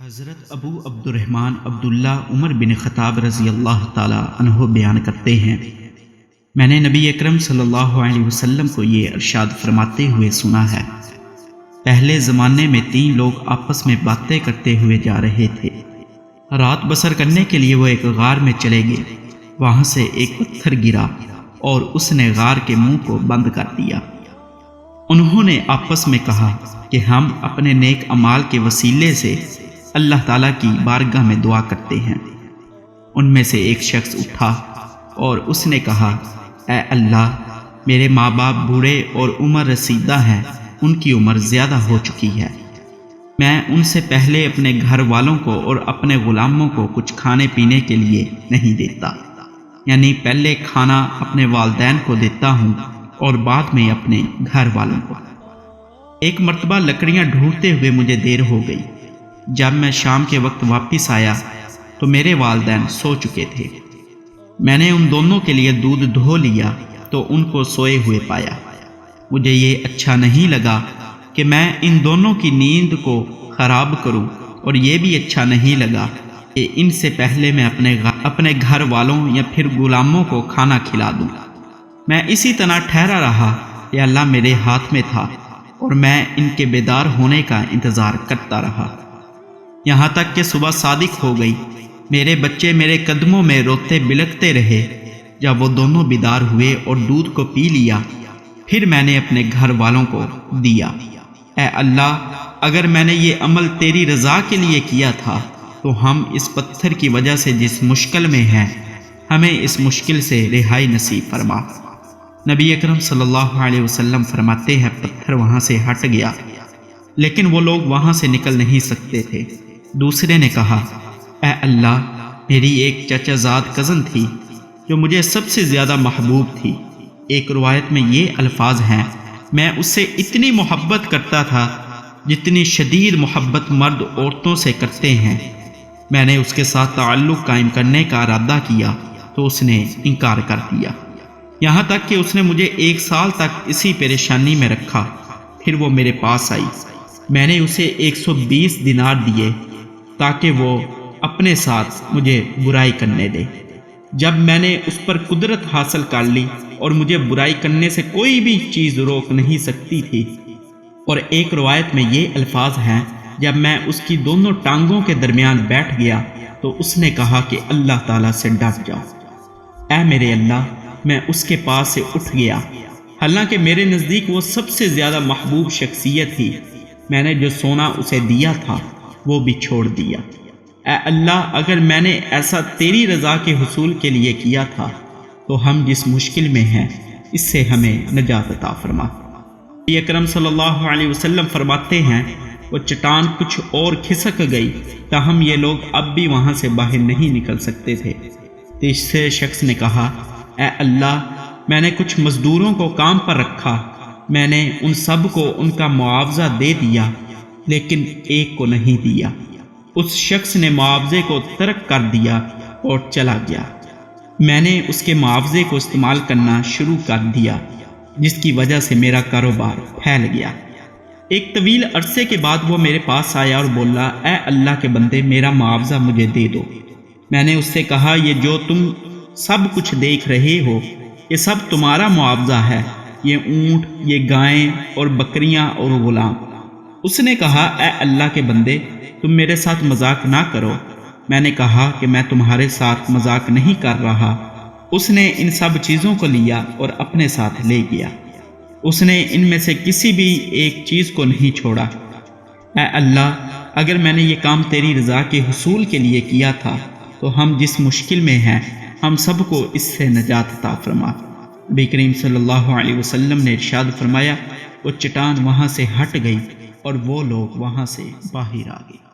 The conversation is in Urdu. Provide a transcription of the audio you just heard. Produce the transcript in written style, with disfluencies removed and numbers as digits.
حضرت ابو عبد الرحمن عبداللہ عمر بن خطاب رضی اللہ تعالی عنہ بیان کرتے ہیں، میں نے نبی اکرم صلی اللہ علیہ وسلم کو یہ ارشاد فرماتے ہوئے سنا ہے، پہلے زمانے میں 3 لوگ آپس میں باتیں کرتے ہوئے جا رہے تھے۔ رات بسر کرنے کے لیے وہ ایک غار میں چلے گئے، وہاں سے ایک پتھر گرا اور اس نے غار کے منہ کو بند کر دیا۔ انہوں نے آپس میں کہا کہ ہم اپنے نیک اعمال کے وسیلے سے اللہ تعالیٰ کی بارگاہ میں دعا کرتے ہیں۔ ان میں سے ایک شخص اٹھا اور اس نے کہا، اے اللہ، میرے ماں باپ بوڑھے اور عمر رسیدہ ہیں، ان کی عمر زیادہ ہو چکی ہے، میں ان سے پہلے اپنے گھر والوں کو اور اپنے غلاموں کو کچھ کھانے پینے کے لیے نہیں دیتا، یعنی پہلے کھانا اپنے والدین کو دیتا ہوں اور بعد میں اپنے گھر والوں کو۔ ایک مرتبہ لکڑیاں ڈھونڈتے ہوئے مجھے دیر ہو گئی۔ جب میں شام کے وقت واپس آیا تو میرے والدین سو چکے تھے۔ میں نے ان دونوں کے لیے دودھ دھو لیا تو ان کو سوئے ہوئے پایا۔ مجھے یہ اچھا نہیں لگا کہ میں ان دونوں کی نیند کو خراب کروں، اور یہ بھی اچھا نہیں لگا کہ ان سے پہلے میں اپنے گھر والوں یا پھر غلاموں کو کھانا کھلا دوں۔ میں اسی طرح ٹھہرا رہا کہ اللہ میرے ہاتھ میں تھا اور میں ان کے بیدار ہونے کا انتظار کرتا رہا، یہاں تک کہ صبح صادق ہو گئی۔ میرے بچے میرے قدموں میں روتے بلکتے رہے۔ جب وہ دونوں بیدار ہوئے اور دودھ کو پی لیا، پھر میں نے اپنے گھر والوں کو دیا۔ اے اللہ، اگر میں نے یہ عمل تیری رضا کے لیے کیا تھا تو ہم اس پتھر کی وجہ سے جس مشکل میں ہیں، ہمیں اس مشکل سے رہائی نصیب فرما۔ نبی اکرم صلی اللہ علیہ وسلم فرماتے ہیں، پتھر وہاں سے ہٹ گیا، لیکن وہ لوگ وہاں سے نکل نہیں سکتے تھے۔ دوسرے نے کہا، اے اللہ، میری ایک چچا زاد کزن تھی جو مجھے سب سے زیادہ محبوب تھی۔ ایک روایت میں یہ الفاظ ہیں، میں اس سے اتنی محبت کرتا تھا جتنی شدید محبت مرد عورتوں سے کرتے ہیں۔ میں نے اس کے ساتھ تعلق قائم کرنے کا ارادہ کیا تو اس نے انکار کر دیا، یہاں تک کہ اس نے مجھے 1 سال تک اسی پریشانی میں رکھا۔ پھر وہ میرے پاس آئی، میں نے اسے 120 دینار دیے تاکہ وہ اپنے ساتھ مجھے برائی کرنے دے۔ جب میں نے اس پر قدرت حاصل کر لی اور مجھے برائی کرنے سے کوئی بھی چیز روک نہیں سکتی تھی۔ اور ایک روایت میں یہ الفاظ ہیں، جب میں اس کی دونوں ٹانگوں کے درمیان بیٹھ گیا تو اس نے کہا کہ اللہ تعالیٰ سے ڈر جاؤ۔ اے میرے اللہ، میں اس کے پاس سے اٹھ گیا، حالانکہ میرے نزدیک وہ سب سے زیادہ محبوب شخصیت تھی۔ میں نے جو سونا اسے دیا تھا وہ بھی چھوڑ دیا۔ اے اللہ، اگر میں نے ایسا تیری رضا کے حصول کے لیے کیا تھا تو ہم جس مشکل میں ہیں اس سے ہمیں نجات عطا فرما۔ نبی اکرم صلی اللہ علیہ وسلم فرماتے ہیں، وہ چٹان کچھ اور کھسک گئی، تاہم یہ لوگ اب بھی وہاں سے باہر نہیں نکل سکتے تھے۔ تیسرے شخص نے کہا، اے اللہ، میں نے کچھ مزدوروں کو کام پر رکھا، میں نے ان سب کو ان کا معاوضہ دے دیا، لیکن ایک کو نہیں دیا۔ اس شخص نے معاوضے کو ترک کر دیا اور چلا گیا۔ میں نے اس کے معاوضے کو استعمال کرنا شروع کر دیا، جس کی وجہ سے میرا کاروبار پھیل گیا۔ ایک طویل عرصے کے بعد وہ میرے پاس آیا اور بولا، اے اللہ کے بندے، میرا معاوضہ مجھے دے دو۔ میں نے اس سے کہا، یہ جو تم سب کچھ دیکھ رہے ہو یہ سب تمہارا معاوضہ ہے، یہ اونٹ، یہ گائیں اور بکریاں اور غلام۔ اس نے کہا، اے اللہ کے بندے، تم میرے ساتھ مذاق نہ کرو۔ میں نے کہا کہ میں تمہارے ساتھ مذاق نہیں کر رہا۔ اس نے ان سب چیزوں کو لیا اور اپنے ساتھ لے گیا، اس نے ان میں سے کسی بھی ایک چیز کو نہیں چھوڑا۔ اے اللہ، اگر میں نے یہ کام تیری رضا کے حصول کے لیے کیا تھا تو ہم جس مشکل میں ہیں ہم سب کو اس سے نجات عطا فرما۔ نبی کریم صلی اللہ علیہ وسلم نے ارشاد فرمایا، وہ چٹان وہاں سے ہٹ گئی اور وہ لوگ وہاں سے باہر آ گئے۔